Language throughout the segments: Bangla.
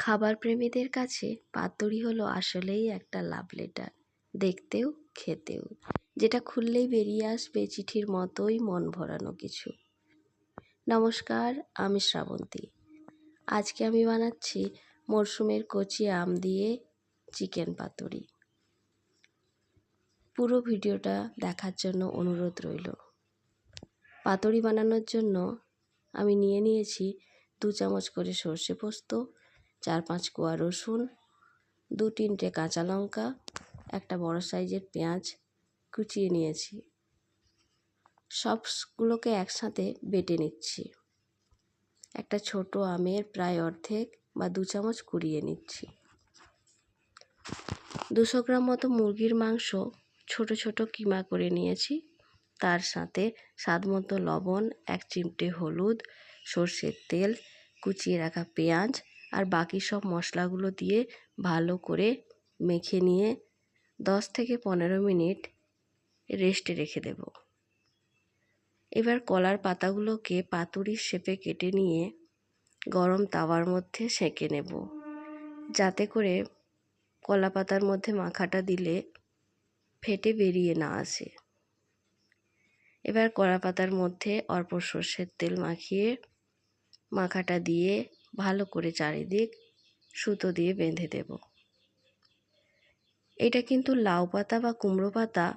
খাবার প্রেমীদের কাছে পাতুরি হলো আসলেই একটা লাভ লেটার, দেখতেও খেতেও, যেটা খুললেই বেরিয়ে আসবে চিঠির মতোই মন ভরানো কিছু। নমস্কার, আমি শ্রাবন্তী। আজকে আমি বানাচ্ছি মরশুমের কচি আম দিয়ে চিকেন পাতুরি। পুরো ভিডিওটা দেখার জন্য অনুরোধ রইল। পাতুরি বানানোর জন্য আমি নিয়েছি 2 চামচ করে সর্ষে পোস্ত, 4-5 কোয়া রসুন, 2-3টে কাঁচা লঙ্কা, একটা বড় সাইজের পেঁয়াজ কুচিয়ে নিয়েছি। সবগুলোকে একসাথে বেটে নিচ্ছি। একটা ছোট আমের প্রায় অর্ধেক বা 2 চামচ কুড়িয়ে নিচ্ছি। 200 গ্রাম মতো মুরগির মাংস ছোট ছোট কিমা করে নিয়েছি। তার সাথে স্বাদ মতো লবণ, 1 চিমটে হলুদ, সর্ষের তেল, কুচিয়ে রাখা পেঁয়াজ আর বাকি সব মশলাগুলো দিয়ে ভালো করে মেখে নিয়ে 10 থেকে 15 মিনিট রেস্টে রেখে দেব। এবার কলার পাতাগুলোকে পাতুরির শেপে কেটে নিয়ে গরম তাওয়ার মধ্যে সেঁকে নেব, যাতে করে কলা পাতার মধ্যে মাখাটা দিলে ফেটে বেরিয়ে না আসে। এবার কলা পাতার মধ্যে অল্প সর্ষের তেল মাখিয়ে মাখাটা দিয়ে ভালো করে চারিদিক সুতো দিয়ে বেঁধে দেব। এটা কিন্তু লাউ পাতা বা কুমড়ো পাতা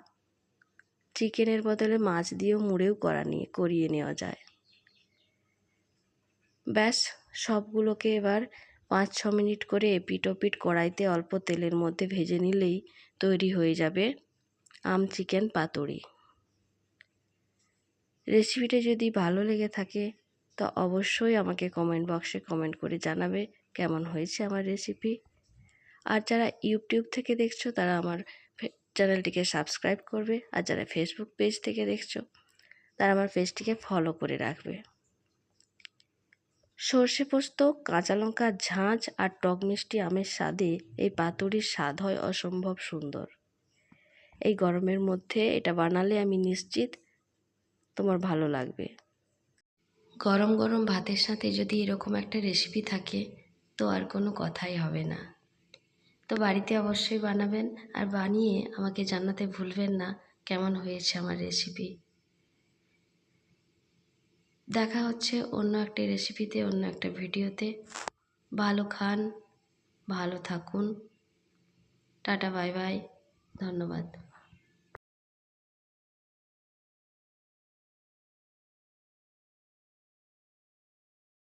চিকেনের বদলে মাছ দিয়েও মুড়েও করিয়ে নেওয়া যায়। ব্যাস, সবগুলোকে এবার 5-6 মিনিট করে এপিট ওপিট কড়াইতে অল্প তেলের মধ্যে ভেজে নিলেই তৈরি হয়ে যাবে আম চিকেন পাতুরি। রেসিপিটা যদি ভালো লেগে থাকে তো অবশ্যই আমাকে কমেন্ট বক্সে কমেন্ট করে জানাবে কেমন হয়েছে আমার রেসিপি। আর যারা ইউটিউব থেকে দেখছো তারা আমার চ্যানেলটিকে সাবস্ক্রাইব করবে, আর যারা ফেসবুক পেজ থেকে দেখছো তারা আমার পেজটিকে ফলো করে রাখবে। সর্ষে পোস্ত, কাঁচা লঙ্কার ঝাঁঝ আর টক মিষ্টি আমের স্বাদে এই পাতুরির স্বাদ হয় অসম্ভব সুন্দর। এই গরমের মধ্যে এটা বানালে আমি নিশ্চিত তোমার ভালো লাগবে। গরম গরম ভাতের সাথে যদি এরকম একটা রেসিপি থাকে তো আর কোনো কথাই হবে না। তো বাড়িতে অবশ্যই বানাবেন, আর বানিয়ে আমাকে জানাতে ভুলবেন না কেমন হয়েছে আমার রেসিপি। দেখা হচ্ছে অন্য একটা রেসিপিতে, অন্য একটা ভিডিওতে। ভালো খান, ভালো থাকুন। টাটা, বাই বাই, ধন্যবাদ।